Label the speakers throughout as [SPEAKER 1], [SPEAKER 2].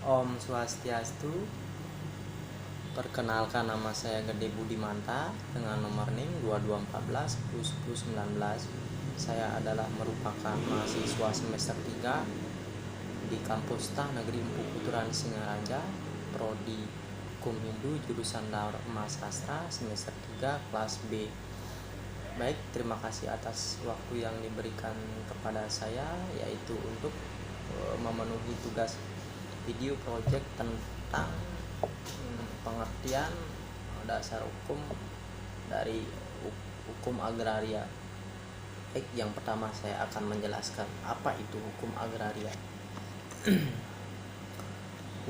[SPEAKER 1] Om Swastiastu. Perkenalkan, nama saya Gede Budimanta dengan nomor NIM 2214 Saya adalah merupakan mahasiswa semester 3 di kampus Tah Negeri Empu Puturan Singaraja, prodi Hukum Hindu, jurusan Dharma Sastra, semester 3 kelas B. Baik, terima kasih atas waktu yang diberikan kepada saya, yaitu untuk memenuhi tugas video project tentang pengertian dasar hukum dari hukum agraria. Baik, yang pertama saya akan menjelaskan apa itu hukum agraria.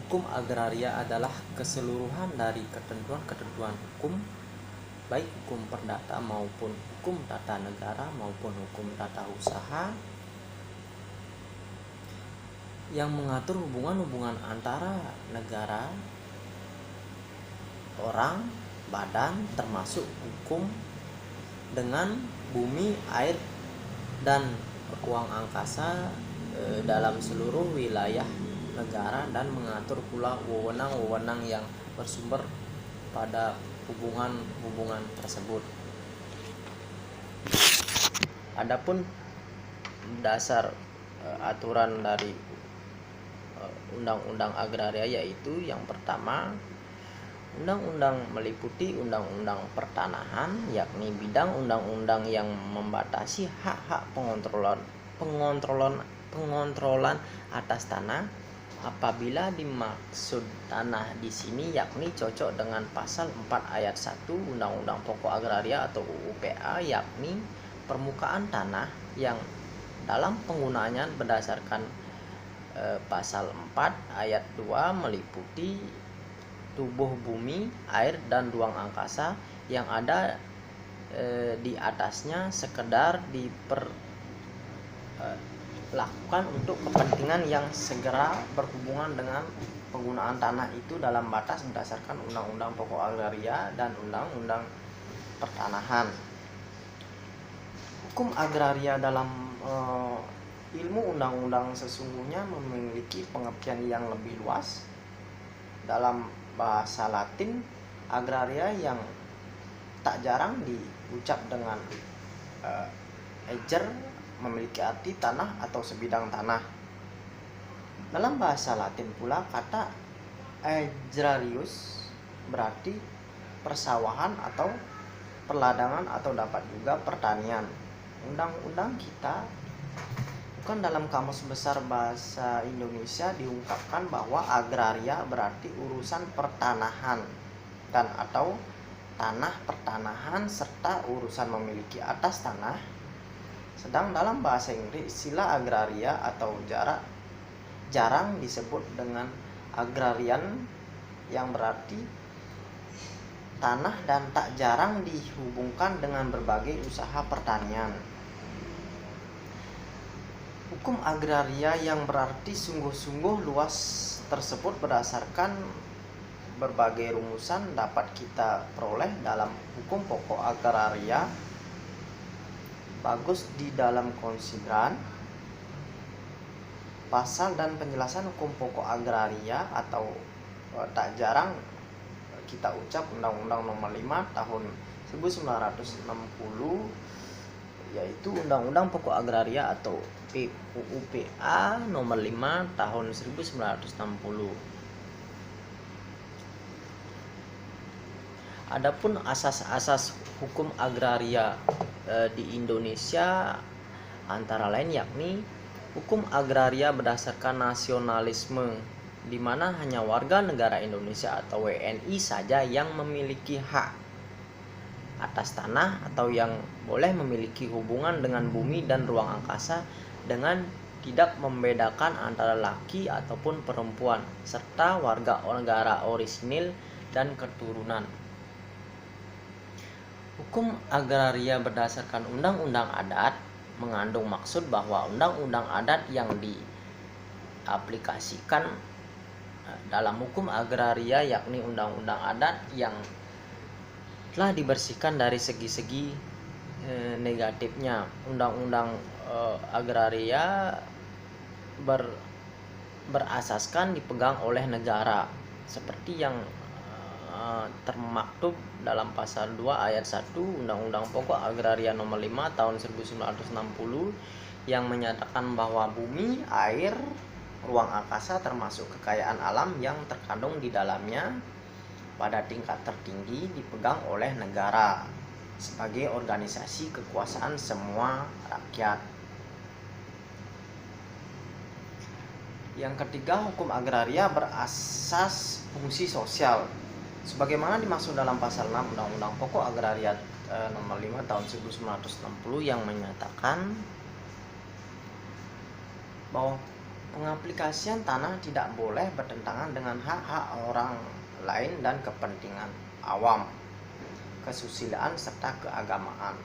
[SPEAKER 1] Hukum agraria adalah keseluruhan dari ketentuan-ketentuan hukum, baik hukum perdata maupun hukum tata negara maupun hukum tata usaha, yang mengatur hubungan-hubungan antara negara, orang, badan, termasuk hukum dengan bumi, air, dan ruang angkasa dalam seluruh wilayah negara, dan mengatur pula wewenang-wewenang yang bersumber pada hubungan-hubungan tersebut. Adapun dasar aturan dari undang-undang agraria yaitu yang pertama, undang-undang meliputi undang-undang pertanahan, yakni bidang undang-undang yang membatasi hak-hak pengontrolan atas tanah. Apabila dimaksud tanah di sini yakni cocok dengan pasal 4 ayat 1 Undang-Undang Pokok Agraria atau UUPA, yakni permukaan tanah yang dalam penggunaannya berdasarkan pasal 4 ayat 2 meliputi tubuh bumi, air, dan ruang angkasa yang ada di atasnya sekedar diperlakukan untuk kepentingan yang segera berhubungan dengan penggunaan tanah itu dalam batas berdasarkan Undang-Undang Pokok Agraria dan Undang-Undang Pertanahan. Hukum agraria dalam ilmu undang-undang sesungguhnya memiliki pengertian yang lebih luas. Dalam bahasa Latin, agraria yang tak jarang diucap dengan ager memiliki arti tanah atau sebidang tanah. Dalam bahasa Latin pula, kata agrarius berarti persawahan atau perladangan atau dapat juga pertanian. Undang-undang kita bukan dalam Kamus Besar Bahasa Indonesia diungkapkan bahwa agraria berarti urusan pertanahan dan atau tanah pertanahan serta urusan memiliki atas tanah. Sedang dalam bahasa Inggris istilah agraria atau jarang disebut dengan agrarian yang berarti tanah, dan tak jarang dihubungkan dengan berbagai usaha pertanian. Hukum agraria yang berarti sungguh-sungguh luas tersebut berdasarkan berbagai rumusan dapat kita peroleh dalam hukum pokok agraria. Bagus di dalam konsideran pasal dan penjelasan hukum pokok agraria atau tak jarang kita ucap Undang-Undang Nomor 5 Tahun 1960, yaitu Undang-Undang Pokok Agraria atau UUPA Nomor 5 Tahun 1960. Adapun asas-asas hukum agraria di Indonesia antara lain yakni hukum agraria berdasarkan nasionalisme, di mana hanya warga negara Indonesia atau WNI saja yang memiliki hak atas tanah atau yang boleh memiliki hubungan dengan bumi dan ruang angkasa dengan tidak membedakan antara laki ataupun perempuan, serta warga negara orisinil dan keturunan. Hukum agraria berdasarkan undang-undang adat mengandung maksud bahwa undang-undang adat yang diaplikasikan dalam hukum agraria yakni undang-undang adat yang telah dibersihkan dari segi-segi negatifnya. Undang-undang agraria berasaskan dipegang oleh negara seperti yang termaktub dalam pasal 2 ayat 1 Undang-Undang Pokok Agraria Nomor 5 Tahun 1960 yang menyatakan bahwa bumi, air, ruang angkasa termasuk kekayaan alam yang terkandung di dalamnya pada tingkat tertinggi dipegang oleh negara sebagai organisasi kekuasaan semua rakyat. Yang ketiga, hukum agraria berasas fungsi sosial. Sebagaimana dimaksud dalam pasal 6 Undang-Undang Pokok Agraria Nomor 5 Tahun 1960 yang menyatakan bahwa pengaplikasian tanah tidak boleh bertentangan dengan hak-hak orang lain dan kepentingan awam, kesusilaan serta keagamaan.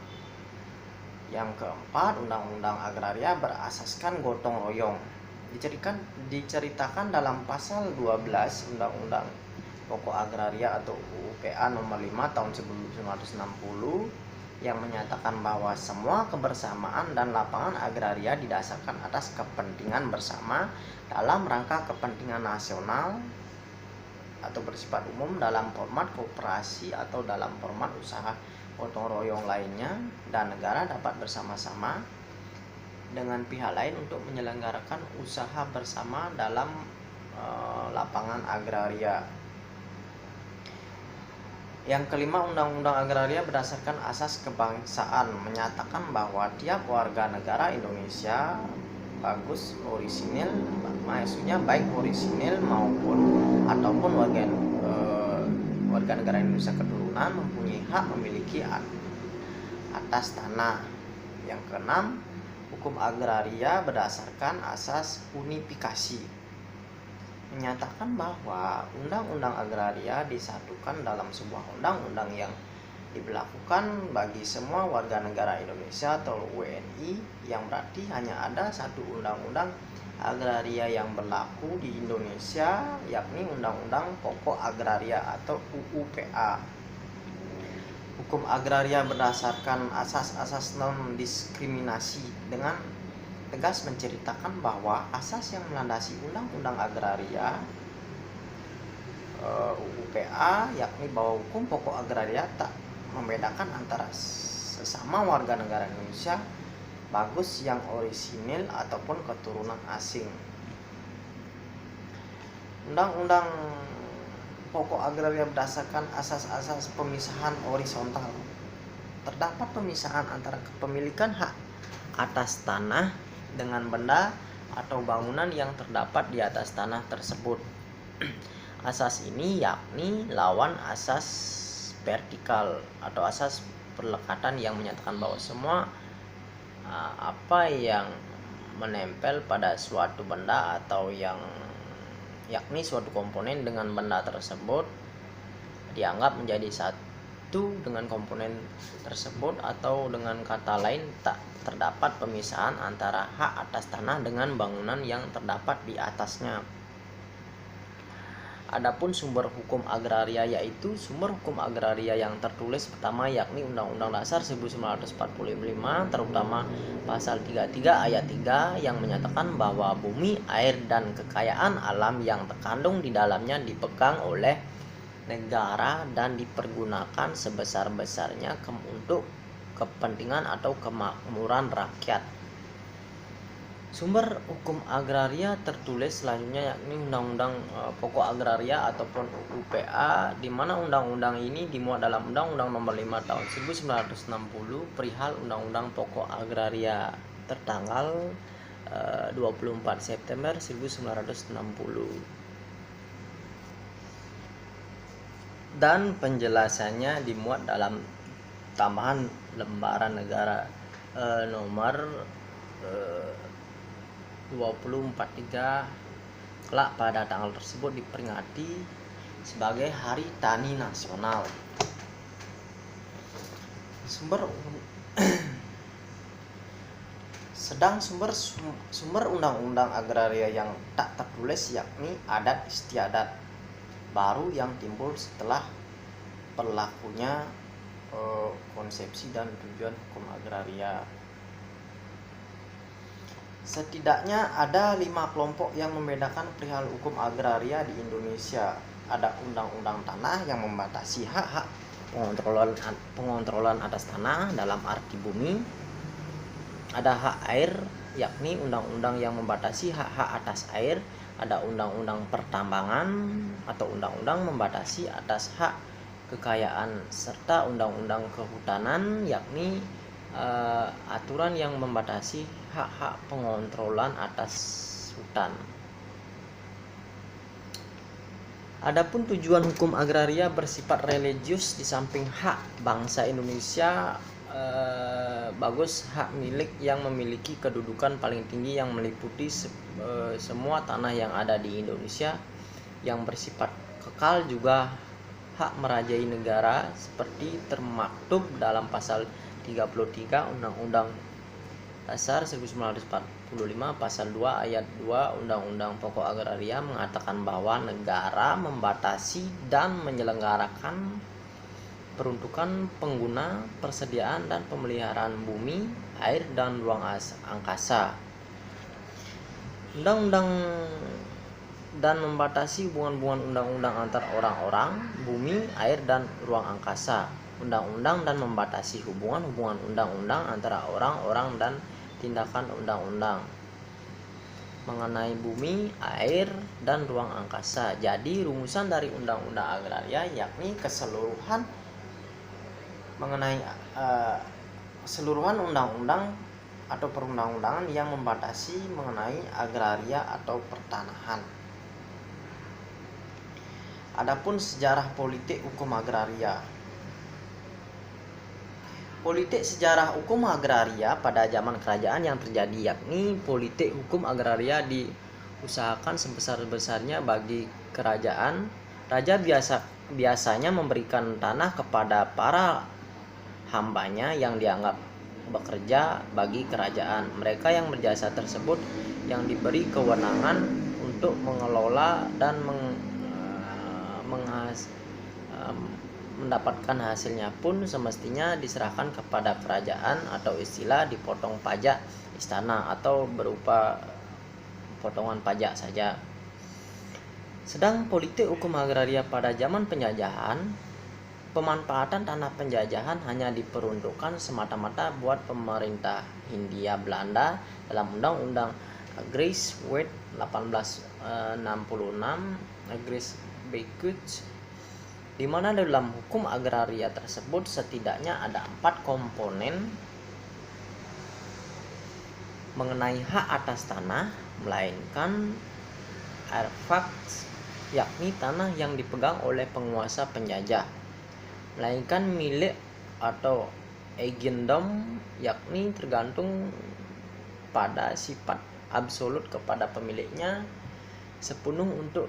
[SPEAKER 1] Yang keempat, Undang-Undang Agraria berasaskan gotong royong. Diceritakan dalam pasal 12 Undang-Undang Pokok Agraria atau UPA Nomor 5 Tahun 1960 yang menyatakan bahwa semua kebersamaan dan lapangan agraria didasarkan atas kepentingan bersama dalam rangka kepentingan nasional atau bersifat umum dalam format koperasi atau dalam format usaha gotong royong lainnya, dan negara dapat bersama-sama dengan pihak lain untuk menyelenggarakan usaha bersama dalam lapangan agraria. Yang kelima, Undang-Undang Agraria berdasarkan asas kebangsaan menyatakan bahwa tiap warga negara Indonesia maksudnya baik orisinil ataupun warga negara Indonesia keturunan mempunyai hak memiliki atas tanah. Yang keenam, hukum agraria berdasarkan asas unifikasi menyatakan bahwa undang-undang agraria disatukan dalam sebuah undang-undang yang diberlakukan bagi semua warga negara Indonesia atau WNI, yang berarti hanya ada satu undang-undang agraria yang berlaku di Indonesia, yakni Undang-Undang Pokok Agraria atau UUPA. Hukum agraria berdasarkan asas-asas non-diskriminasi dengan tegas menceritakan bahwa asas yang melandasi Undang-Undang Agraria UUPA yakni bahwa hukum pokok agraria tak membedakan antara sesama warga negara Indonesia bagus yang orisinil ataupun keturunan asing. Undang-Undang Pokok Agraria berdasarkan asas-asas pemisahan horizontal. Terdapat pemisahan antara kepemilikan hak atas tanah dengan benda atau bangunan yang terdapat di atas tanah tersebut. Asas ini yakni lawan asas vertikal atau asas perlekatan yang menyatakan bahwa semua apa yang menempel pada suatu benda atau yakni suatu komponen dengan benda tersebut dianggap menjadi satu dengan komponen tersebut, atau dengan kata lain tak terdapat pemisahan antara hak atas tanah dengan bangunan yang terdapat di atasnya. Adapun sumber hukum agraria yaitu sumber hukum agraria yang tertulis pertama yakni Undang-Undang Dasar 1945, terutama pasal 33 ayat 3 yang menyatakan bahwa bumi, air dan kekayaan alam yang terkandung di dalamnya dipegang oleh negara dan dipergunakan sebesar-besarnya untuk kepentingan atau kemakmuran rakyat. Sumber hukum agraria tertulis selanjutnya yakni Undang-Undang Pokok Agraria ataupun UPA, di mana undang-undang ini dimuat dalam Undang-Undang Nomor 5 Tahun 1960 perihal Undang-Undang Pokok Agraria tertanggal 24 September 1960. Dan penjelasannya dimuat dalam tambahan lembaran negara nomor 2043 kelak pada tanggal tersebut diperingati sebagai Hari Tani Nasional. Sedang sumber undang-undang agraria yang tak tertulis yakni adat istiadat baru yang timbul setelah berlakunya konsepsi dan tujuan hukum agraria. Setidaknya ada 5 kelompok yang membedakan perihal hukum agraria di Indonesia. Ada undang-undang tanah yang membatasi hak-hak pengontrolan atas tanah dalam arti bumi. Ada hak air, yakni undang-undang yang membatasi hak-hak atas air. Ada undang-undang pertambangan atau undang-undang membatasi atas hak kekayaan, serta undang-undang kehutanan, yakni aturan yang membatasi hak-hak pengontrolan atas hutan. Adapun tujuan hukum agraria bersifat religius, di samping hak bangsa Indonesia bagus hak milik yang memiliki kedudukan paling tinggi yang meliputi semua tanah yang ada di Indonesia yang bersifat kekal, juga hak merajai negara seperti termaktub dalam pasal 33 Undang-Undang Dasar 1945 pasal 2 ayat 2 Undang-Undang Pokok Agraria mengatakan bahwa negara membatasi dan menyelenggarakan peruntukan, pengguna, persediaan dan pemeliharaan bumi, air dan ruang angkasa. Undang-undang dan membatasi hubungan-hubungan undang-undang antar orang-orang, bumi, air dan ruang angkasa. Undang-undang dan membatasi hubungan-hubungan undang-undang antara orang-orang dan tindakan undang-undang mengenai bumi, air, dan ruang angkasa. Jadi rumusan dari undang-undang agraria yakni keseluruhan mengenai keseluruhan undang-undang atau perundang-undangan yang membatasi mengenai agraria atau pertanahan. Adapun sejarah politik hukum agraria. Politik sejarah hukum agraria pada zaman kerajaan yang terjadi, yakni politik hukum agraria diusahakan sebesar-besarnya bagi kerajaan. Raja biasanya memberikan tanah kepada para hambanya yang dianggap bekerja bagi kerajaan. Mereka yang berjasa tersebut yang diberi kewenangan untuk mengelola dan mendapatkan hasilnya pun semestinya diserahkan kepada kerajaan, atau istilah dipotong pajak istana atau berupa potongan pajak saja. Sedang politik hukum agraria pada zaman penjajahan, pemanfaatan tanah penjajahan hanya diperuntukkan semata-mata buat pemerintah Hindia Belanda dalam Undang-Undang Agris Wet 1866 Agris Beikuts, di mana dalam hukum agraria tersebut setidaknya ada 4 komponen mengenai hak atas tanah, melainkan arfaks, yakni tanah yang dipegang oleh penguasa penjajah, melainkan milik atau eigendom, yakni tergantung pada sifat absolut kepada pemiliknya sepenuh untuk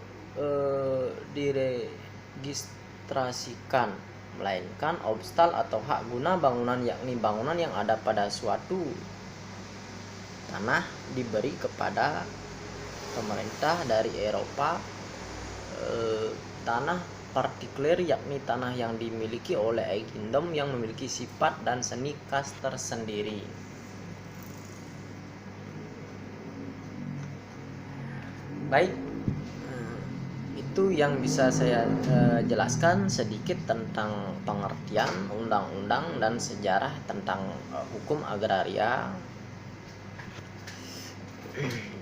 [SPEAKER 1] diregistrasikan, melainkan obstal atau hak guna bangunan, yakni bangunan yang ada pada suatu tanah diberi kepada pemerintah dari Eropa. Tanah partikuler, yakni tanah yang dimiliki oleh eigendom yang memiliki sifat dan seni khas tersendiri. Baik, itu yang bisa saya jelaskan sedikit tentang pengertian undang-undang dan sejarah tentang hukum agraria.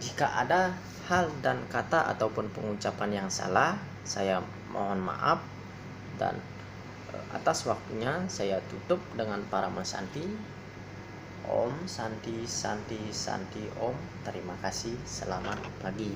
[SPEAKER 1] Jika ada hal dan kata ataupun pengucapan yang salah, saya mohon maaf, dan atas waktunya saya tutup dengan Parama Santi. Om Santi Santi Santi Om. Terima kasih. Selamat pagi.